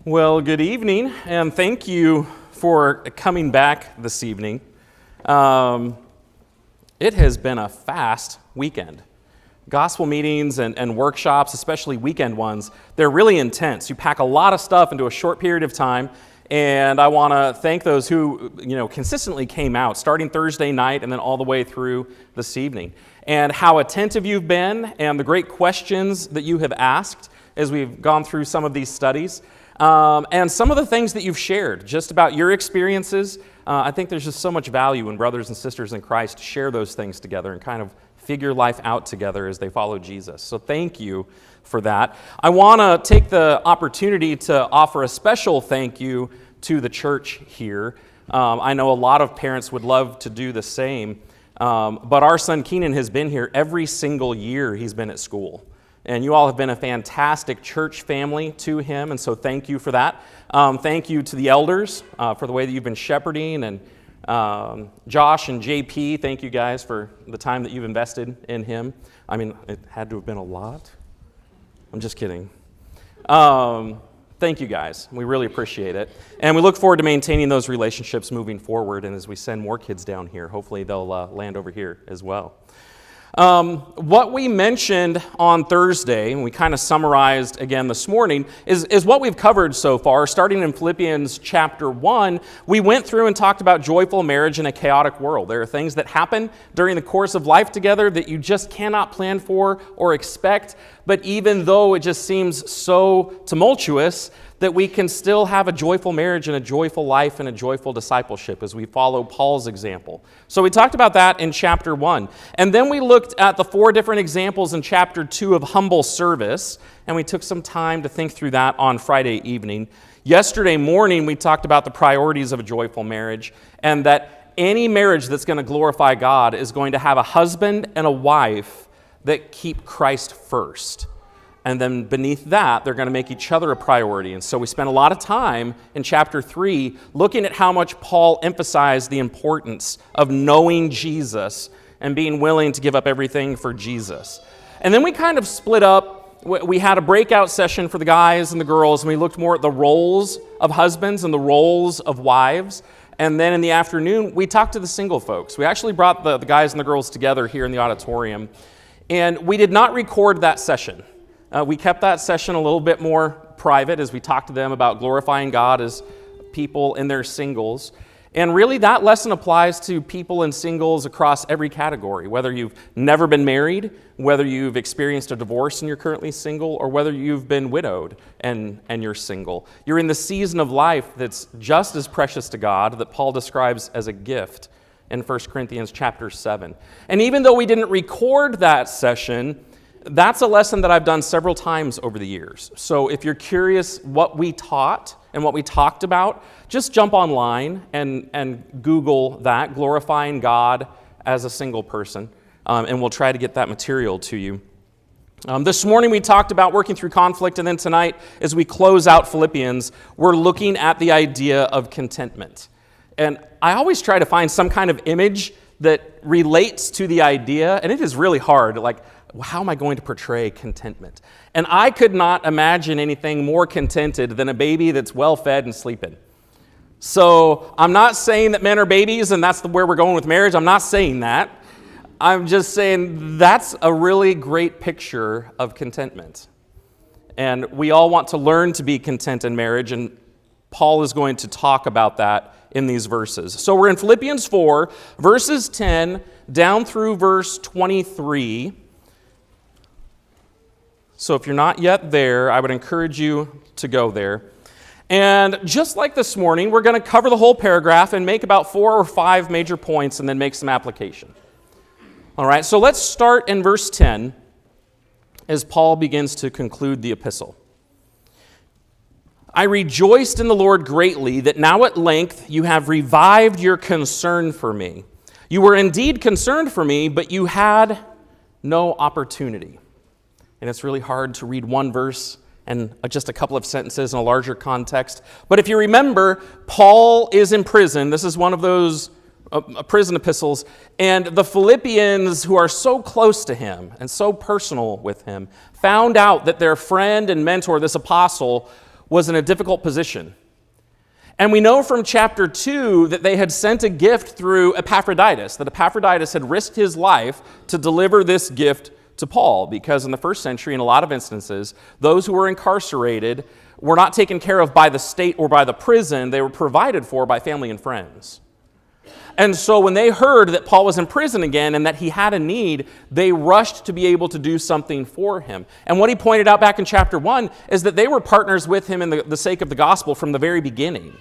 Well, good evening, and thank you for coming back this evening. It has been a fast weekend. Gospel meetings and workshops, especially weekend ones, they're really intense. You pack a lot of stuff into a short period of time, and I want to thank those who consistently came out, starting Thursday night and then all the way through this evening, and how attentive you've been and the great questions that you have asked as we've gone through some of these studies. And some of the things that you've shared just about your experiences. I think there's just so much value in brothers and sisters in Christ to share those things together and kind of figure life out together as they follow Jesus. So thank you for that. I want to take the opportunity to offer a special thank you to the church here. I know a lot of parents would love to do the same, but our son Keenan has been here every single year he's been at school. And you all have been a fantastic church family to him, and so thank you for that. Thank you to the elders for the way that you've been shepherding, and Josh and JP, thank you guys for the time that you've invested in him. I mean, it had to have been a lot. I'm just kidding. Thank you guys. We really appreciate it. And we look forward to maintaining those relationships moving forward, and as we send more kids down here, hopefully they'll land over here as well. What we mentioned on Thursday, and we kind of summarized again this morning, is what we've covered so far. Starting in Philippians chapter 1, we went through and talked about joyful marriage in a chaotic world. There are things that happen during the course of life together that you just cannot plan for or expect, but even though it just seems so tumultuous, that we can still have a joyful marriage and a joyful life and a joyful discipleship as we follow Paul's example. So we talked about that in chapter 1. And then we looked at the 4 different examples in chapter 2 of humble service, and we took some time to think through that on Friday evening. Yesterday morning, we talked about the priorities of a joyful marriage, and that any marriage that's going to glorify God is going to have a husband and a wife that keep Christ first. And then beneath that, they're going to make each other a priority. And so we spent a lot of time in chapter 3 looking at how much Paul emphasized the importance of knowing Jesus and being willing to give up everything for Jesus. And then we kind of split up. We had a breakout session for the guys and the girls, and we looked more at the roles of husbands and the roles of wives. And then in the afternoon, we talked to the single folks. We actually brought the guys and the girls together here in the auditorium. And we did not record that session. We kept that session a little bit more private as we talked to them about glorifying God as people in their singles. And really that lesson applies to people in singles across every category, whether you've never been married, whether you've experienced a divorce and you're currently single, or whether you've been widowed and you're single. You're in the season of life that's just as precious to God that Paul describes as a gift in 1 Corinthians chapter 7. And even though we didn't record that session, that's a lesson that I've done several times over the years. So if you're curious what we taught and what we talked about, just jump online and Google that, glorifying God as a single person, and we'll try to get that material to you. This morning we talked about working through conflict, and then tonight, as we close out Philippians, we're looking at the idea of contentment. And I always try to find some kind of image that relates to the idea, and it is really hard, how am I going to portray contentment? And I could not imagine anything more contented than a baby that's well-fed and sleeping. So I'm not saying that men are babies and that's where we're going with marriage. I'm not saying that. I'm just saying that's a really great picture of contentment. And we all want to learn to be content in marriage, and Paul is going to talk about that in these verses. So we're in Philippians 4, verses 10 down through verse 23. So if you're not yet there, I would encourage you to go there. And just like this morning, we're going to cover the whole paragraph and make about 4 or 5 major points and then make some application. All right, so let's start in verse 10 as Paul begins to conclude the epistle. I rejoiced in the Lord greatly that now at length you have revived your concern for me. You were indeed concerned for me, but you had no opportunity. And it's really hard to read one verse and just a couple of sentences in a larger context. But if you remember, Paul is in prison. This is one of those prison epistles. And the Philippians, who are so close to him and so personal with him, found out that their friend and mentor, this apostle, was in a difficult position. And we know from chapter 2 that they had sent a gift through Epaphroditus, that Epaphroditus had risked his life to deliver this gift to Paul, because in the first century, in a lot of instances, those who were incarcerated were not taken care of by the state or by the prison. They were provided for by family and friends. And so when they heard that Paul was in prison again and that he had a need, they rushed to be able to do something for him. And what he pointed out back in chapter 1 is that they were partners with him in the sake of the gospel from the very beginning.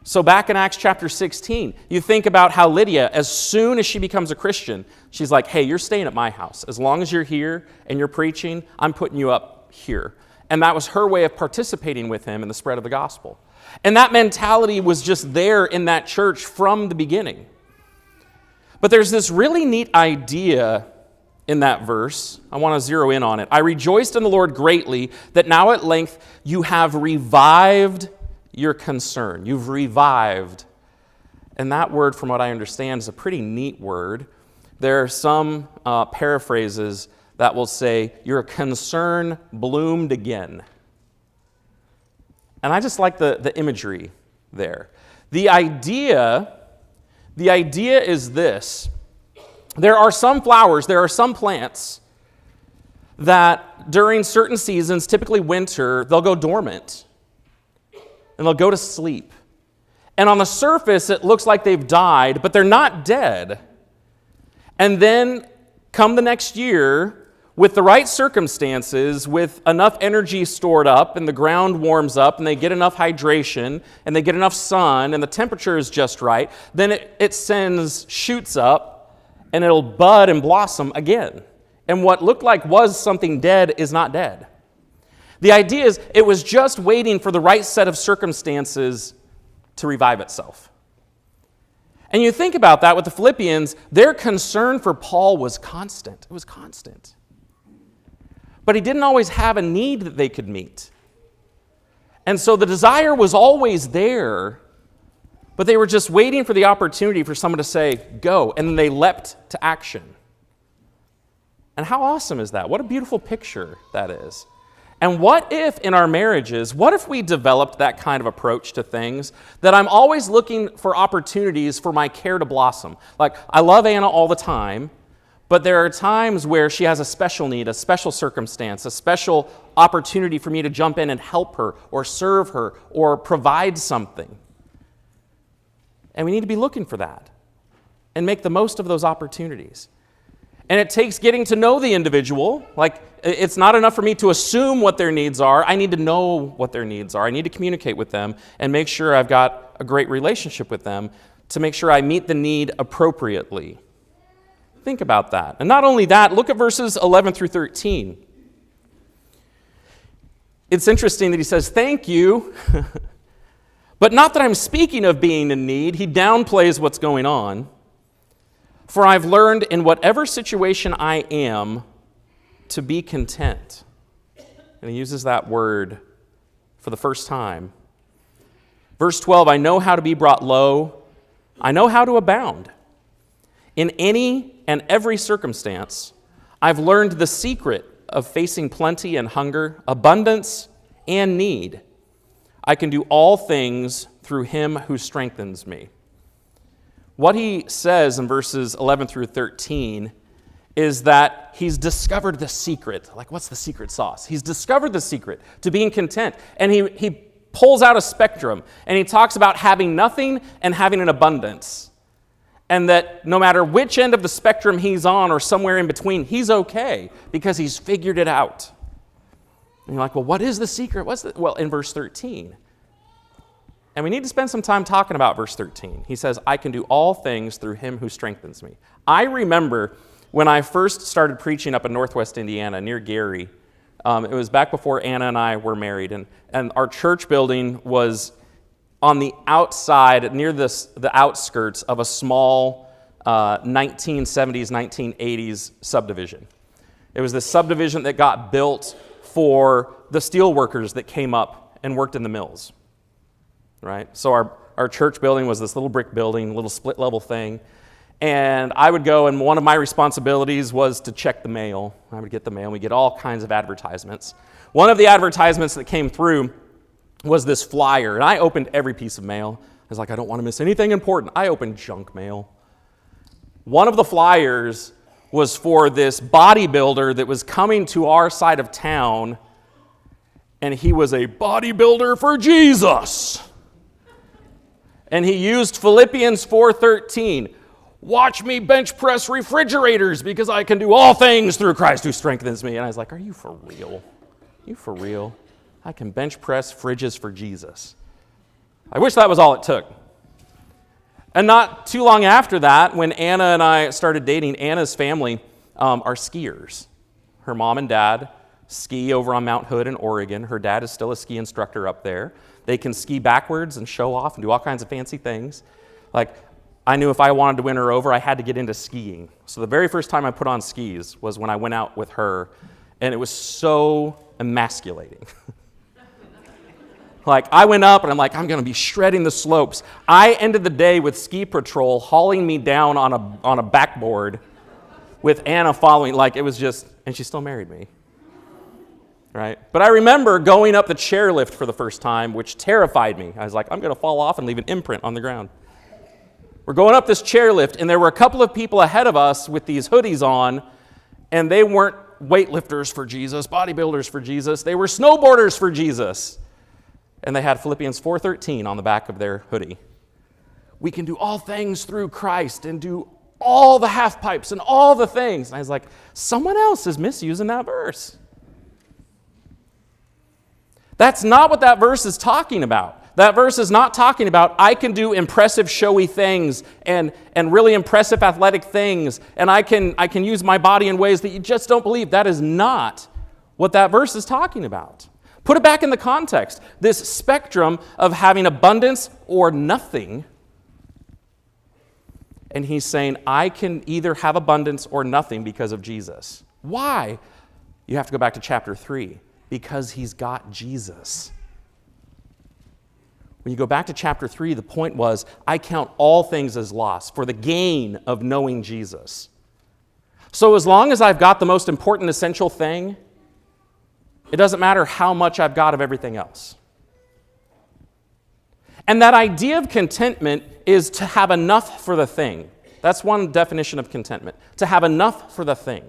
So back in Acts chapter 16, you think about how Lydia, as soon as she becomes a Christian, she's like, hey, you're staying at my house. As long as you're here and you're preaching, I'm putting you up here. And that was her way of participating with him in the spread of the gospel. And that mentality was just there in that church from the beginning. But there's this really neat idea in that verse. I want to zero in on it. I rejoiced in the Lord greatly that now at length you have revived your concern. You've revived. And that word, from what I understand, is a pretty neat word. There are some paraphrases that will say, your concern bloomed again. And I just like the imagery there. The idea is this. There are some flowers, there are some plants that during certain seasons, typically winter, they'll go dormant. And they'll go to sleep. And on the surface, it looks like they've died, but they're not dead. And then come the next year, with the right circumstances, with enough energy stored up, and the ground warms up, and they get enough hydration, and they get enough sun, and the temperature is just right, then it sends shoots up, and it'll bud and blossom again. And what looked like was something dead is not dead. The idea is it was just waiting for the right set of circumstances to revive itself. And you think about that with the Philippians, their concern for Paul was constant. It was constant. But he didn't always have a need that they could meet. And so the desire was always there, but they were just waiting for the opportunity for someone to say, go, and then they leapt to action. And how awesome is that? What a beautiful picture that is. And what if in our marriages, what if we developed that kind of approach to things, that I'm always looking for opportunities for my care to blossom? Like, I love Anna all the time, but there are times where she has a special need, a special circumstance, a special opportunity for me to jump in and help her or serve her or provide something. And we need to be looking for that and make the most of those opportunities. And it takes getting to know the individual. Like, it's not enough for me to assume what their needs are. I need to know what their needs are. I need to communicate with them and make sure I've got a great relationship with them to make sure I meet the need appropriately. Think about that. And not only that, look at verses 11 through 13. It's interesting that he says, thank you, but not that I'm speaking of being in need. He downplays what's going on. For I've learned in whatever situation I am to be content. And he uses that word for the first time. Verse 12, I know how to be brought low. I know how to abound. In any and every circumstance, I've learned the secret of facing plenty and hunger, abundance and need. I can do all things through him who strengthens me. What he says in verses 11 through 13 is that he's discovered the secret. Like, what's the secret sauce? He's discovered the secret to being content. And he pulls out a spectrum, and he talks about having nothing and having an abundance. And that no matter which end of the spectrum he's on or somewhere in between, he's okay because he's figured it out. And you're like, well, what is the secret? Well, in verse 13. And we need to spend some time talking about verse 13. He says, I can do all things through him who strengthens me. I remember when I first started preaching up in Northwest Indiana near Gary. It was back before Anna and I were married. And our church building was on the outside, near the outskirts of a small 1970s, 1980s subdivision. It was this subdivision that got built for the steel workers that came up and worked in the mills. Right? So our church building was this little brick building, little split level thing. And I would go, and one of my responsibilities was to check the mail. I would get the mail, and we get all kinds of advertisements. One of the advertisements that came through was this flyer, and I opened every piece of mail. I was like, I don't want to miss anything important. I opened junk mail. One of the flyers was for this bodybuilder that was coming to our side of town, and he was a bodybuilder for Jesus. And he used Philippians 4:13. Watch me bench press refrigerators because I can do all things through Christ who strengthens me. And I was like, are you for real? You for real? I can bench press fridges for Jesus. I wish that was all it took. And not too long after that, when Anna and I started dating, Anna's family are skiers. Her mom and dad ski over on Mount Hood in Oregon. Her dad is still a ski instructor up there. They can ski backwards and show off and do all kinds of fancy things. Like, I knew if I wanted to win her over, I had to get into skiing. So the very first time I put on skis was when I went out with her, and it was so emasculating. Like, I went up, and I'm like, I'm going to be shredding the slopes. I ended the day with ski patrol hauling me down on a backboard with Anna following. Like, it was just, and she still married me. Right? But I remember going up the chairlift for the first time, which terrified me. I was like, I'm going to fall off and leave an imprint on the ground. We're going up this chairlift, and there were a couple of people ahead of us with these hoodies on, and they weren't weightlifters for Jesus, bodybuilders for Jesus. They were snowboarders for Jesus. And they had Philippians 4:13 on the back of their hoodie. We can do all things through Christ and do all the half pipes and all the things. And I was like, someone else is misusing that verse. That's not what that verse is talking about. That verse is not talking about I can do impressive, showy things and really impressive athletic things, and I can use my body in ways that you just don't believe. That is not what that verse is talking about. Put it back in the context. This spectrum of having abundance or nothing. And he's saying, I can either have abundance or nothing because of Jesus. Why? You have to go back to chapter 3. Because he's got Jesus. When you go back to chapter 3, the point was, I count all things as loss for the gain of knowing Jesus. So as long as I've got the most important essential thing, it doesn't matter how much I've got of everything else. And that idea of contentment is to have enough for the thing. That's one definition of contentment, to have enough for the thing.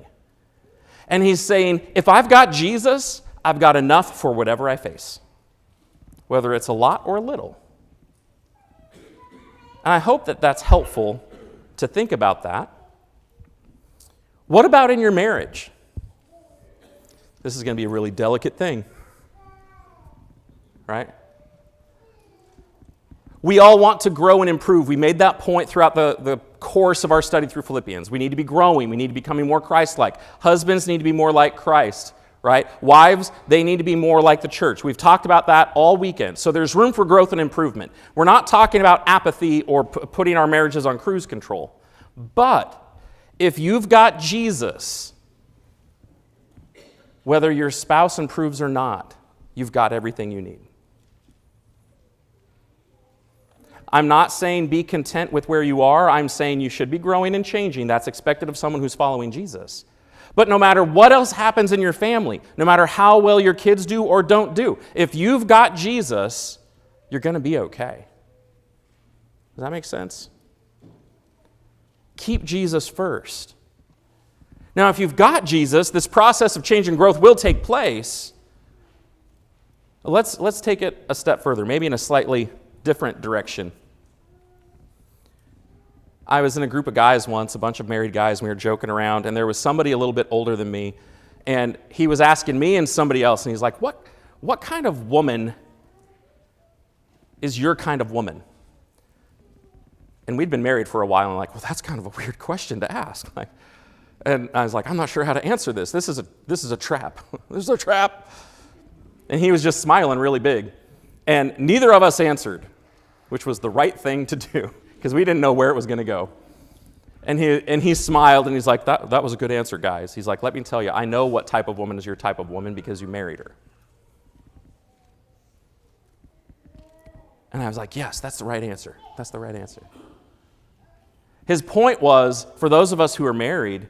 And he's saying, if I've got Jesus, I've got enough for whatever I face, whether it's a lot or a little. And I hope that that's helpful to think about that. What about in your marriage? This is going to be a really delicate thing, right? We all want to grow and improve. We made that point throughout the course of our study through Philippians. We need to be growing. We need to be becoming more Christ-like. Husbands need to be more like Christ, right? Wives, they need to be more like the church. We've talked about that all weekend. So there's room for growth and improvement. We're not talking about apathy or putting our marriages on cruise control. But if you've got Jesus, whether your spouse improves or not, you've got everything you need. I'm not saying be content with where you are. I'm saying you should be growing and changing. That's expected of someone who's following Jesus. But no matter what else happens in your family, no matter how well your kids do or don't do, if you've got Jesus, you're going to be okay. Does that make sense? Keep Jesus first. Now, if you've got Jesus, this process of change and growth will take place. Let's take it a step further, maybe in a slightly different direction. I was in a group of guys once, a bunch of married guys, and we were joking around, and there was somebody a little bit older than me, and he was asking me and somebody else, and he's like, what kind of woman is your kind of woman? And we'd been married for a while, and I'm like, well, that's kind of a weird question to ask. And I was like, I'm not sure how to answer this. This is a trap. This is a trap. And he was just smiling really big. And neither of us answered, which was the right thing to do, because we didn't know where it was going to go. And he smiled, and he's like, that was a good answer, guys. He's like, let me tell you, I know what type of woman is your type of woman because you married her. And I was like, yes, that's the right answer. That's the right answer. His point was, for those of us who are married,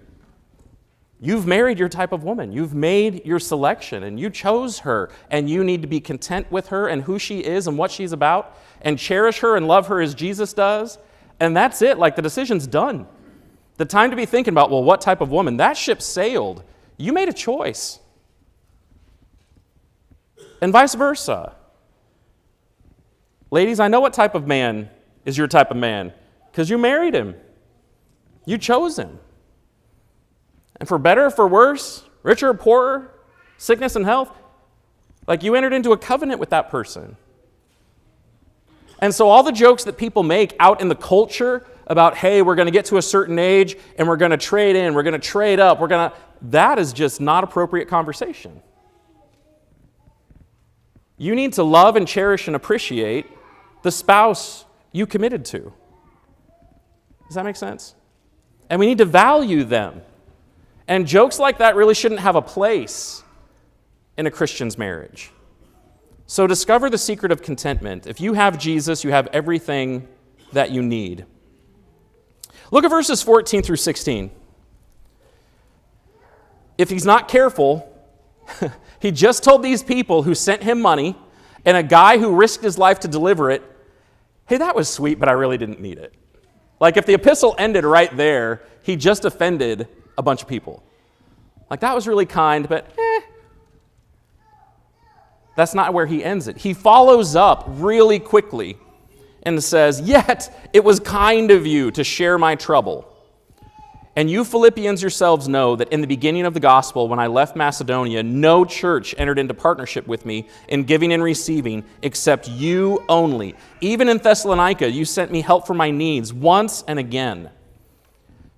You've married your type of woman. You've made your selection, and you chose her, and you need to be content with her and who she is and what she's about, and cherish her and love her as Jesus does. And that's it. Like, the decision's done. The time to be thinking about, well, what type of woman? That ship sailed. You made a choice. And vice versa. Ladies, I know what type of man is your type of man, because you married him. You chose him. And for better or for worse, richer or poorer, sickness and health, like, you entered into a covenant with that person. And so all the jokes that people make out in the culture about, hey, we're going to get to a certain age and we're going to trade in, we're going to trade up, that is just not appropriate conversation. You need to love and cherish and appreciate the spouse you committed to. Does that make sense? And we need to value them. And jokes like that really shouldn't have a place in a Christian's marriage. So discover the secret of contentment. If you have Jesus, you have everything that you need. Look at verses 14 through 16. If he's not careful, he just told these people who sent him money and a guy who risked his life to deliver it, hey, that was sweet, but I really didn't need it. Like, if the epistle ended right there, he just offended a bunch of people. Like, that was really kind, but That's not where he ends it. He follows up really quickly and says, yet it was kind of you to share my trouble. And you Philippians yourselves know that in the beginning of the gospel, when I left Macedonia, no church entered into partnership with me in giving and receiving except you only. Even in Thessalonica, you sent me help for my needs once and again.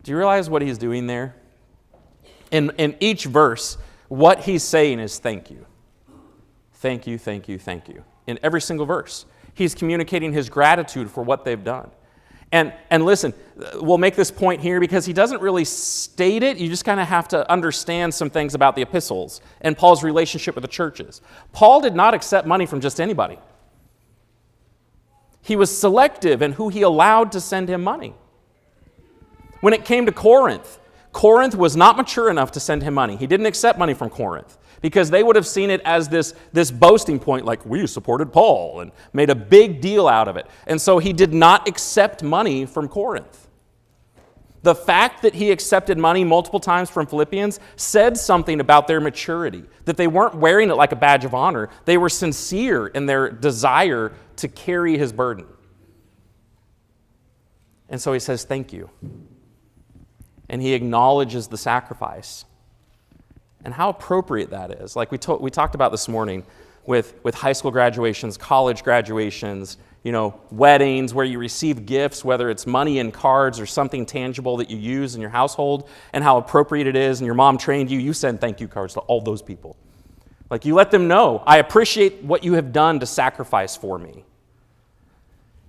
Do you realize what he's doing there? In each verse, what he's saying is thank you. Thank you, thank you, thank you. In every single verse, he's communicating his gratitude for what they've done. And listen, we'll make this point here because he doesn't really state it. You just kind of have to understand some things about the epistles and Paul's relationship with the churches. Paul did not accept money from just anybody. He was selective in who he allowed to send him money. When it came to Corinth, Corinth was not mature enough to send him money. He didn't accept money from Corinth because they would have seen it as this boasting point, like, we supported Paul, and made a big deal out of it. And so he did not accept money from Corinth. The fact that he accepted money multiple times from Philippians said something about their maturity, that they weren't wearing it like a badge of honor. They were sincere in their desire to carry his burden. And so he says, thank you. And he acknowledges the sacrifice. And how appropriate that is. Like we talked about this morning with high school graduations, college graduations, weddings where you receive gifts, whether it's money and cards or something tangible that you use in your household, and how appropriate it is, and your mom trained you, you send thank you cards to all those people. Like, you let them know, I appreciate what you have done to sacrifice for me.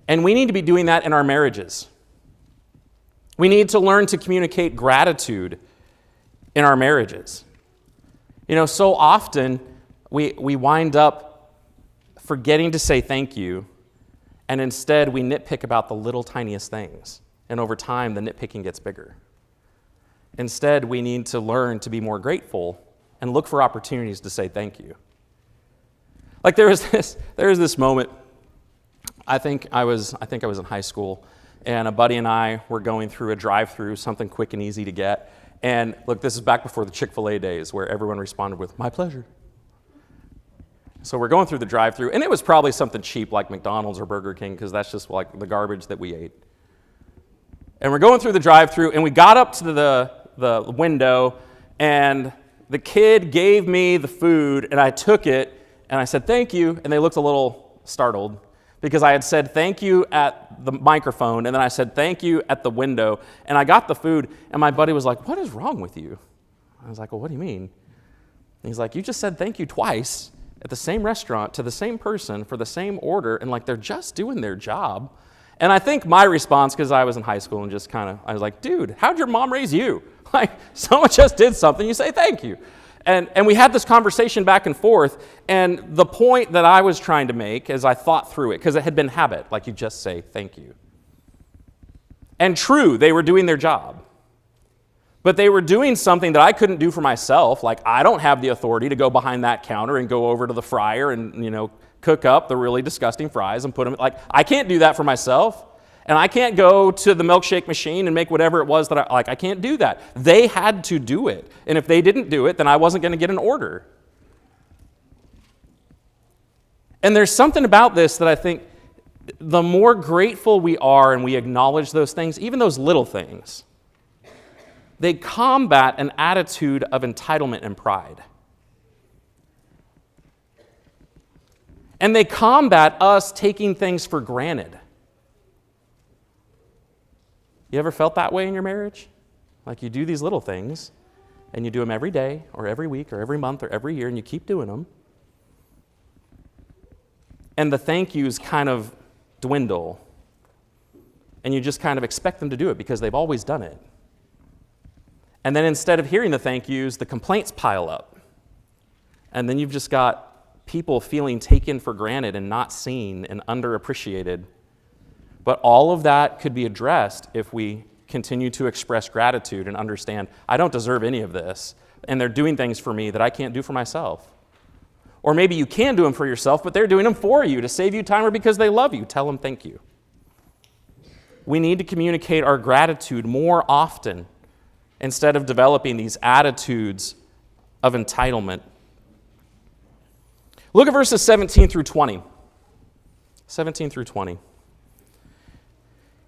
And we need to be doing that in our marriages. We need to learn to communicate gratitude in our marriages. So often we wind up forgetting to say thank you, and instead we nitpick about the little tiniest things. And over time, the nitpicking gets bigger. Instead, we need to learn to be more grateful and look for opportunities to say thank you. Like, there was this moment, I think I was in high school, and a buddy and I were going through a drive-through, something quick and easy to get. And look, this is back before the Chick-fil-A days where everyone responded with, my pleasure. So we're going through the drive-thru, and it was probably something cheap like McDonald's or Burger King, because that's just like the garbage that we ate. And we're going through the drive-thru, and we got up to the window, and the kid gave me the food, and I took it, and I said, thank you, and they looked a little startled, because I had said thank you at the microphone, and then I said thank you at the window, and I got the food, and my buddy was like, what is wrong with you? I was like, well, what do you mean? And he's like, you just said thank you twice at the same restaurant to the same person for the same order, and like, they're just doing their job. And I think my response, because I was in high school and just I was like, dude, how'd your mom raise you? Like, someone just did something, you say thank you. And we had this conversation back and forth, and the point that I was trying to make as I thought through it, because it had been habit, like you just say thank you. And true, they were doing their job. But they were doing something that I couldn't do for myself. Like, I don't have the authority to go behind that counter and go over to the fryer and, cook up the really disgusting fries and put them, I can't do that for myself. And I can't go to the milkshake machine and make whatever it was that I can't do that. They had to do it. And if they didn't do it, then I wasn't going to get an order. And there's something about this that I think the more grateful we are and we acknowledge those things, even those little things, they combat an attitude of entitlement and pride. And they combat us taking things for granted. You ever felt that way in your marriage? Like you do these little things, and you do them every day, or every week, or every month, or every year, and you keep doing them. And the thank yous kind of dwindle, and you just kind of expect them to do it because they've always done it. And then instead of hearing the thank yous, the complaints pile up. And then you've just got people feeling taken for granted and not seen and underappreciated. But all of that could be addressed if we continue to express gratitude and understand, I don't deserve any of this, and they're doing things for me that I can't do for myself. Or maybe you can do them for yourself, but they're doing them for you to save you time or because they love you. Tell them thank you. We need to communicate our gratitude more often instead of developing these attitudes of entitlement. Look at verses 17 through 20. 17 through 20.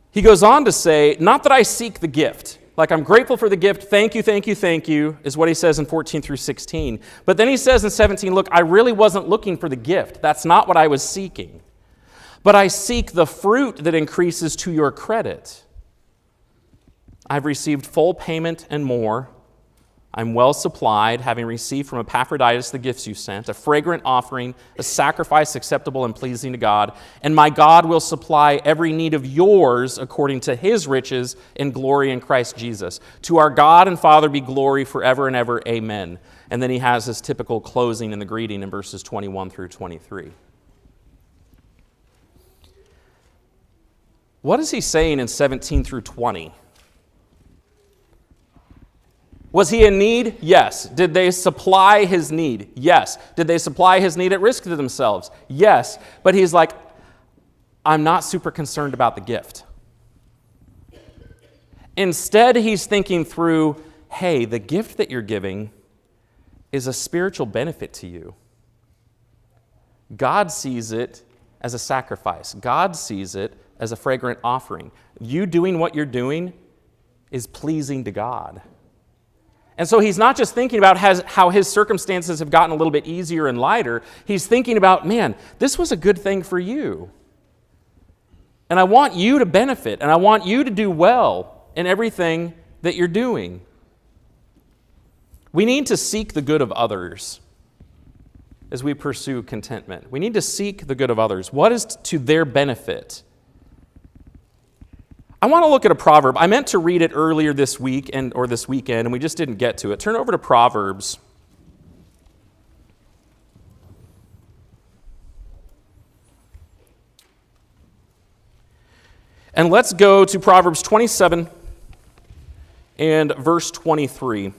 He goes on to say, not that I seek the gift. Like, I'm grateful for the gift. Thank you, thank you, thank you, is what he says in 14 through 16. But then he says in 17, look, I really wasn't looking for the gift. That's not what I was seeking. But I seek the fruit that increases to your credit. I've received full payment and more. I'm well supplied, having received from Epaphroditus the gifts you sent, a fragrant offering, a sacrifice acceptable and pleasing to God. And my God will supply every need of yours according to his riches in glory in Christ Jesus. To our God and Father be glory forever and ever. Amen. And then he has his typical closing in the greeting in verses 21 through 23. What is he saying in 17 through 20? Was he in need? Yes. Did they supply his need? Yes. Did they supply his need at risk to themselves? Yes. But he's like, I'm not super concerned about the gift. Instead, he's thinking through, hey, the gift that you're giving is a spiritual benefit to you. God sees it as a sacrifice. God sees it as a fragrant offering. You doing what you're doing is pleasing to God. And so he's not just thinking about how his circumstances have gotten a little bit easier and lighter. He's thinking about, man, this was a good thing for you. And I want you to benefit, and I want you to do well in everything that you're doing. We need to seek the good of others as we pursue contentment. We need to seek the good of others. What is to their benefit? I want to look at a proverb. I meant to read it earlier this week or this weekend, and we just didn't get to it. Turn over to Proverbs. And let's go to Proverbs 27 and verse 23.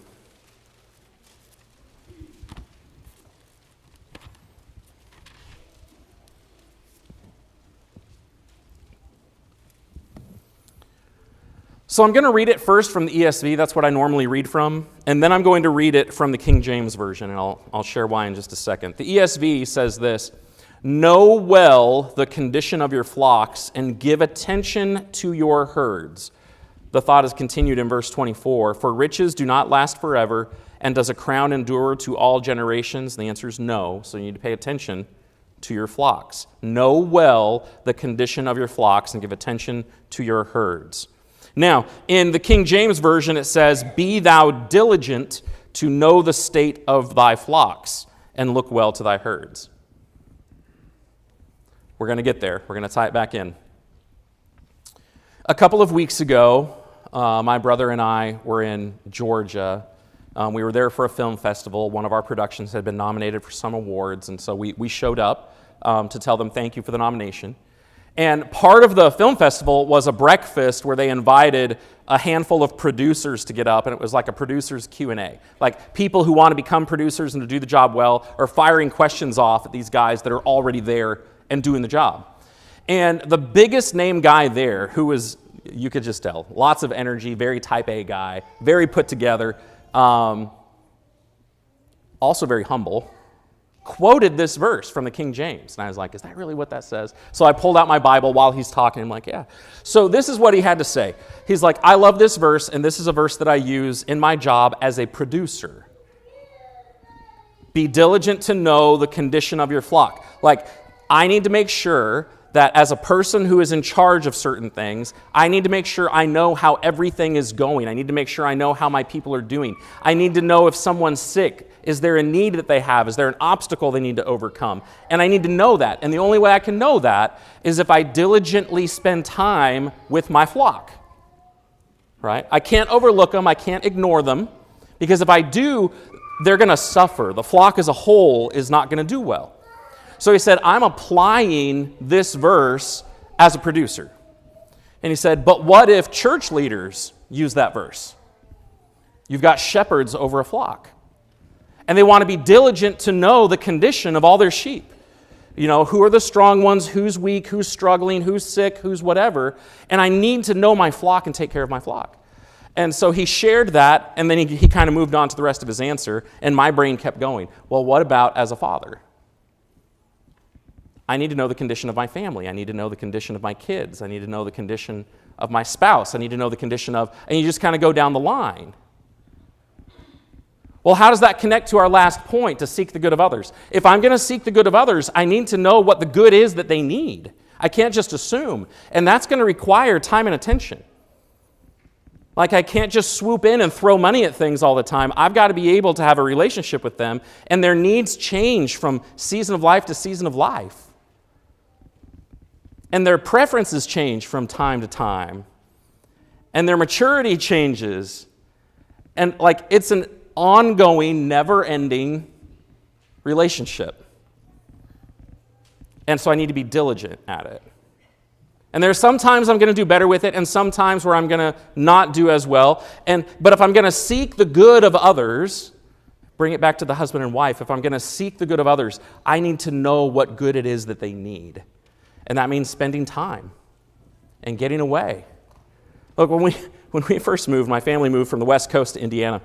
So I'm going to read it first from the ESV. That's what I normally read from. And then I'm going to read it from the King James Version, and I'll share why in just a second. The ESV says this, know well the condition of your flocks and give attention to your herds. The thought is continued in verse 24. For riches do not last forever, and does a crown endure to all generations? The answer is no, so you need to pay attention to your flocks. Know well the condition of your flocks and give attention to your herds. Now, in the King James Version, it says, be thou diligent to know the state of thy flocks, and look well to thy herds. We're going to get there. We're going to tie it back in. A couple of weeks ago, my brother and I were in Georgia. We were there for a film festival. One of our productions had been nominated for some awards, and so we showed up to tell them thank you for the nomination. And part of the film festival was a breakfast where they invited a handful of producers to get up, and it was like a producer's Q&A. Like people who want to become producers and to do the job well are firing questions off at these guys that are already there and doing the job. And the biggest name guy there, who was, you could just tell, lots of energy, very type A guy, very put together, also very humble, quoted this verse from the King James. And I was like, is that really what that says? So I pulled out my Bible while he's talking. I'm like, yeah. So this is what he had to say. He's like, I love this verse, and this is a verse that I use in my job as a producer. Be diligent to know the condition of your flock. Like, I need to make sure that as a person who is in charge of certain things, I need to make sure I know how everything is going. I need to make sure I know how my people are doing. I need to know if someone's sick. Is there a need that they have? Is there an obstacle they need to overcome? And I need to know that. And the only way I can know that is if I diligently spend time with my flock. Right? I can't overlook them. I can't ignore them. Because if I do, they're going to suffer. The flock as a whole is not going to do well. So he said, I'm applying this verse as a producer. And he said, but what if church leaders use that verse? You've got shepherds over a flock. And they want to be diligent to know the condition of all their sheep. You know, who are the strong ones, who's weak, who's struggling, who's sick, who's whatever. And I need to know my flock and take care of my flock. And so he shared that, and then he kind of moved on to the rest of his answer, and my brain kept going. Well, what about as a father? I need to know the condition of my family. I need to know the condition of my kids. I need to know the condition of my spouse. I need to know the condition of, and you just kind of go down the line. Well, how does that connect to our last point, to seek the good of others? If I'm going to seek the good of others, I need to know what the good is that they need. I can't just assume. And that's going to require time and attention. Like, I can't just swoop in and throw money at things all the time. I've got to be able to have a relationship with them, and their needs change from season of life to season of life. And their preferences change from time to time. And their maturity changes. And like, it's an ongoing, never-ending relationship. And so I need to be diligent at it. And there's sometimes I'm going to do better with it, and sometimes where I'm going to not do as well. But if I'm going to seek the good of others, bring it back to the husband and wife, if I'm going to seek the good of others, I need to know what good it is that they need. And that means spending time and getting away. Look, when we first moved, my family moved from the West Coast to Indiana.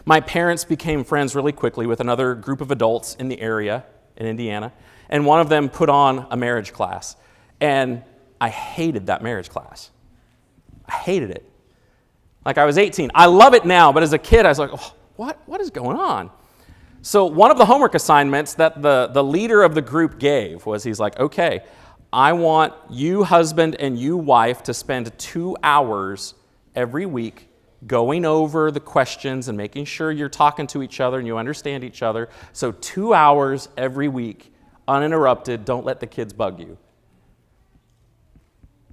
My parents became friends really quickly with another group of adults in the area in Indiana, and one of them put on a marriage class. And I hated that marriage class. I hated it. Like, I was 18. I love it now, but as a kid, I was like, oh, what is going on? So one of the homework assignments that the leader of the group gave was, he's like, okay, I want you husband and you wife to spend 2 hours every week going over the questions and making sure you're talking to each other and you understand each other. So 2 hours every week, uninterrupted, don't let the kids bug you.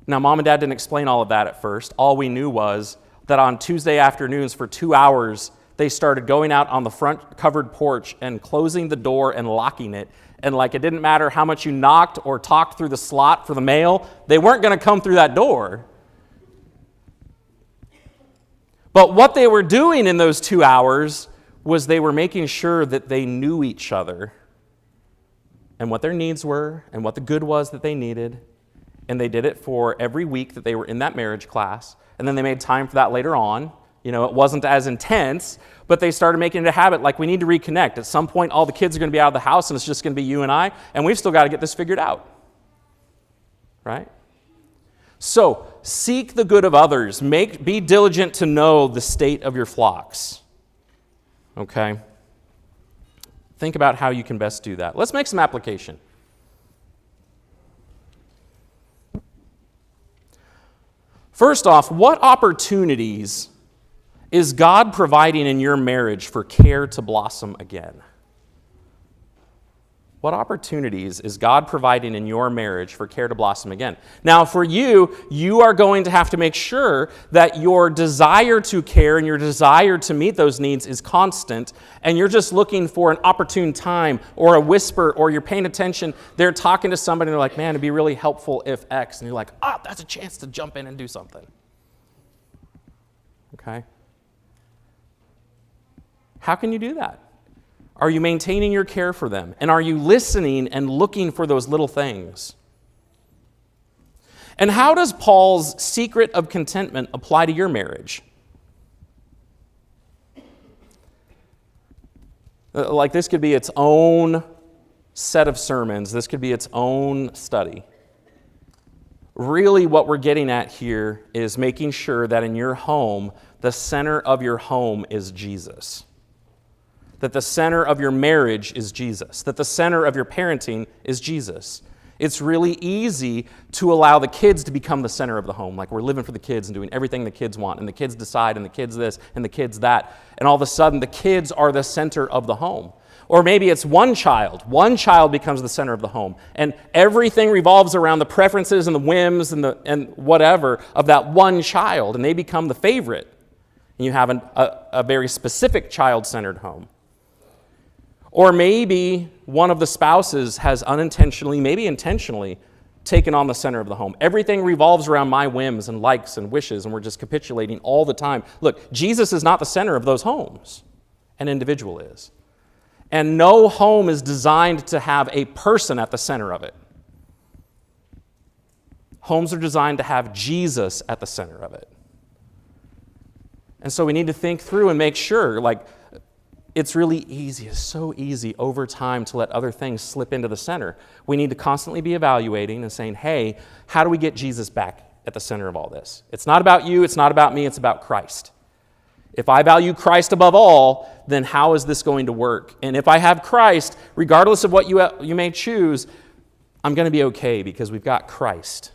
Now, Mom and Dad didn't explain all of that at first. All we knew was that on Tuesday afternoons for 2 hours, they started going out on the front covered porch and closing the door and locking it. And like, it didn't matter how much you knocked or talked through the slot for the mail, they weren't going to come through that door. But what they were doing in those 2 hours was they were making sure that they knew each other and what their needs were and what the good was that they needed. And they did it for every week that they were in that marriage class. And then they made time for that later on. You know, it wasn't as intense, but they started making it a habit, like, we need to reconnect. At some point, all the kids are going to be out of the house, and it's just going to be you and I, and we've still got to get this figured out. Right? So, seek the good of others. Be diligent to know the state of your flocks. Okay? Think about how you can best do that. Let's make some application. First off, what opportunities is God providing in your marriage for care to blossom again? What opportunities is God providing in your marriage for care to blossom again? Now, for you, you are going to have to make sure that your desire to care and your desire to meet those needs is constant, and you're just looking for an opportune time or a whisper, or you're paying attention. They're talking to somebody and they're like, man, it'd be really helpful if X. And you're like, that's a chance to jump in and do something. Okay? How can you do that? Are you maintaining your care for them? And are you listening and looking for those little things? And how does Paul's secret of contentment apply to your marriage? Like, this could be its own set of sermons. This could be its own study. Really, what we're getting at here is making sure that in your home, the center of your home is Jesus. That the center of your marriage is Jesus. That the center of your parenting is Jesus. It's really easy to allow the kids to become the center of the home. Like, we're living for the kids and doing everything the kids want, and the kids decide, and the kids this, and the kids that. And all of a sudden, the kids are the center of the home. Or maybe it's one child. One child becomes the center of the home. And everything revolves around the preferences and the whims and whatever of that one child. And they become the favorite. And you have a very specific child-centered home. Or maybe one of the spouses has unintentionally, maybe intentionally, taken on the center of the home. Everything revolves around my whims and likes and wishes, and we're just capitulating all the time. Look, Jesus is not the center of those homes. An individual is. And no home is designed to have a person at the center of it. Homes are designed to have Jesus at the center of it. And so we need to think through and make sure, like, it's really easy, it's so easy over time to let other things slip into the center. We need to constantly be evaluating and saying, hey, how do we get Jesus back at the center of all this? It's not about you, it's not about me, it's about Christ. If I value Christ above all, then how is this going to work? And if I have Christ, regardless of what you may choose, I'm going to be okay because we've got Christ.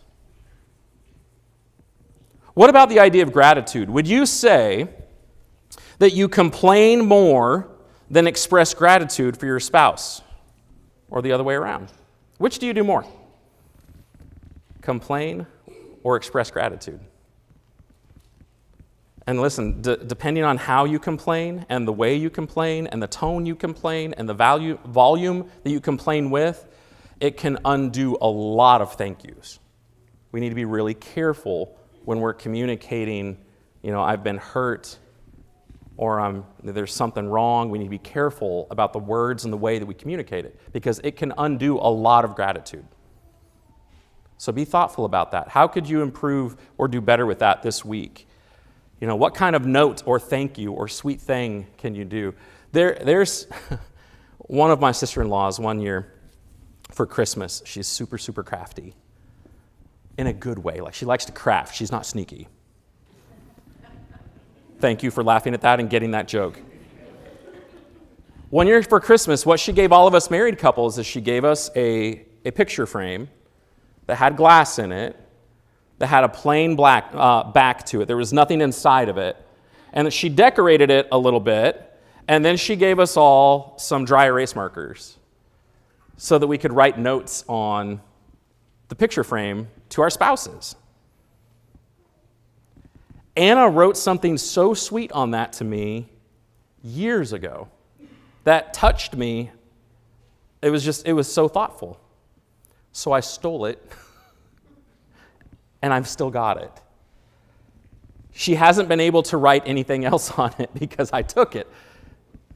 What about the idea of gratitude? Would you say that you complain more than express gratitude for your spouse, or the other way around? Which do you do more? Complain or express gratitude? And listen, depending on how you complain and the way you complain and the tone you complain and the volume that you complain with, it can undo a lot of thank yous. We need to be really careful when we're communicating, I've been hurt, or there's something wrong. We need to be careful about the words and the way that we communicate it, because it can undo a lot of gratitude. So be thoughtful about that. How could you improve or do better with that this week? What kind of note or thank you or sweet thing can you do? There's one of my sister-in-laws one year for Christmas. She's super, super crafty in a good way. Like, she likes to craft. She's not sneaky. Thank you for laughing at that and getting that joke. One year for Christmas, what she gave all of us married couples is she gave us a picture frame that had glass in it, that had a plain black back to it. There was nothing inside of it. And she decorated it a little bit, and then she gave us all some dry erase markers so that we could write notes on the picture frame to our spouses. Anna wrote something so sweet on that to me years ago that touched me. It was so thoughtful. So I stole it. And I've still got it. She hasn't been able to write anything else on it because I took it.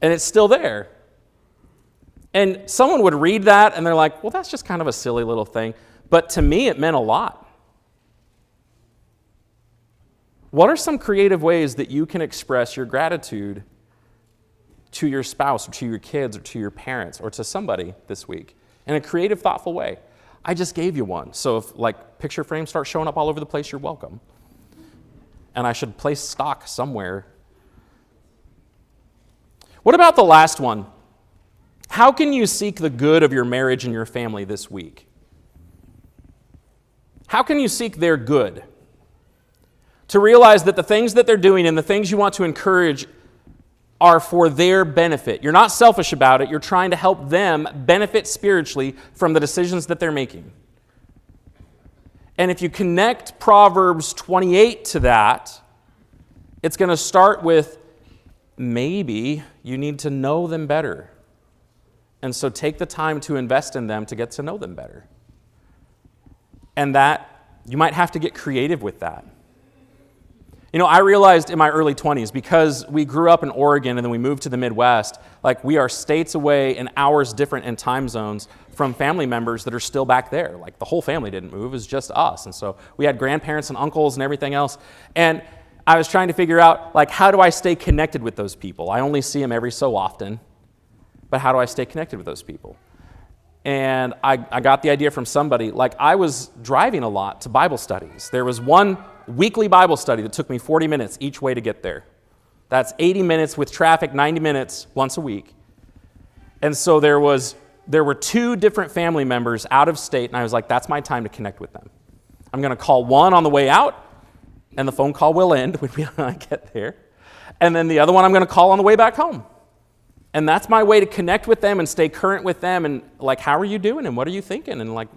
And it's still there. And someone would read that and they're like, well, that's just kind of a silly little thing. But to me, it meant a lot. What are some creative ways that you can express your gratitude to your spouse or to your kids or to your parents or to somebody this week in a creative, thoughtful way? I just gave you one. So if picture frames start showing up all over the place, you're welcome. And I should place stock somewhere. What about the last one? How can you seek the good of your marriage and your family this week? How can you seek their good? To realize that the things that they're doing and the things you want to encourage, are for their benefit. You're not selfish about it. You're trying to help them benefit spiritually from the decisions that they're making. And if you connect Proverbs 28 to that, it's going to start with maybe you need to know them better. And so take the time to invest in them to get to know them better. And that you might have to get creative with that. You know, I realized in my early 20s, because we grew up in Oregon and then we moved to the Midwest, like we are states away and hours different in time zones from family members that are still back there. Like the whole family didn't move, it was just us. And so we had grandparents and uncles and everything else. And I was trying to figure out, like, how do I stay connected with those people? I only see them every so often, but how do I stay connected with those people? And I got the idea from somebody. Like, I was driving a lot to Bible studies. There was one weekly Bible study that took me 40 minutes each way to get there. That's 80 minutes with traffic, 90 minutes once a week. And so there were 2 different family members out of state, and I was like, that's my time to connect with them. I'm going to call one on the way out, and the phone call will end when I get there. And then the other one I'm going to call on the way back home. And that's my way to connect with them and stay current with them and, like, how are you doing and what are you thinking? And, like,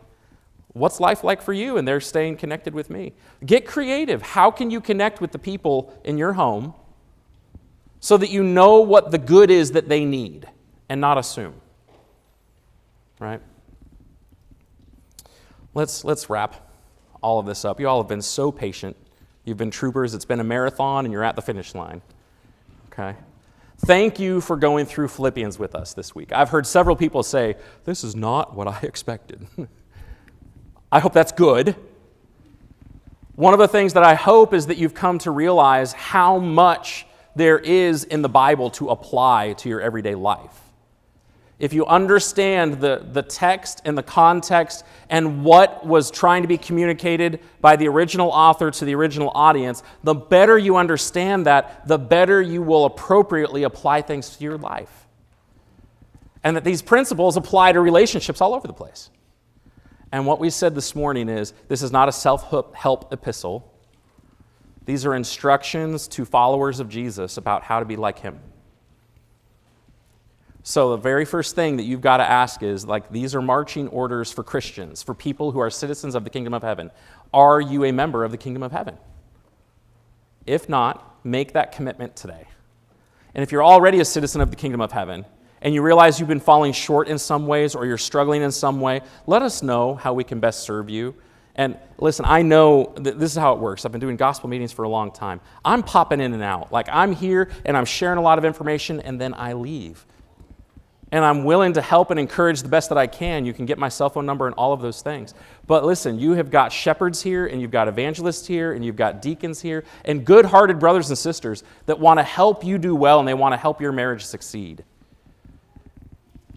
what's life like for you? And they're staying connected with me. Get creative. How can you connect with the people in your home so that you know what the good is that they need and not assume? Right? Let's wrap all of this up. You all have been so patient. You've been troopers. It's been a marathon and you're at the finish line. Okay? Thank you for going through Philippians with us this week. I've heard several people say, this is not what I expected. I hope that's good. One of the things that I hope is that you've come to realize how much there is in the Bible to apply to your everyday life. If you understand the text and the context and what was trying to be communicated by the original author to the original audience, the better you understand that, the better you will appropriately apply things to your life. And that these principles apply to relationships all over the place. And what we said this morning is, this is not a self-help epistle. These are instructions to followers of Jesus about how to be like him. So the very first thing that you've got to ask is, like, these are marching orders for Christians, for people who are citizens of the kingdom of heaven. Are you a member of the kingdom of heaven? If not, make that commitment today. And if you're already a citizen of the kingdom of heaven, and you realize you've been falling short in some ways or you're struggling in some way, let us know how we can best serve you. And listen, I know this is how it works. I've been doing gospel meetings for a long time. I'm popping in and out. Like, I'm here and I'm sharing a lot of information and then I leave. And I'm willing to help and encourage the best that I can. You can get my cell phone number and all of those things. But listen, you have got shepherds here, and you've got evangelists here, and you've got deacons here, and good-hearted brothers and sisters that want to help you do well, and they want to help your marriage succeed.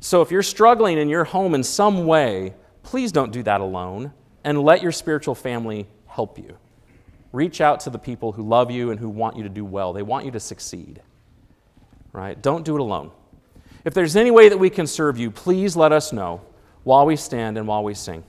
So if you're struggling in your home in some way, please don't do that alone, and let your spiritual family help you. Reach out to the people who love you and who want you to do well. They want you to succeed. Right? Don't do it alone. If there's any way that we can serve you, please let us know while we stand and while we sing.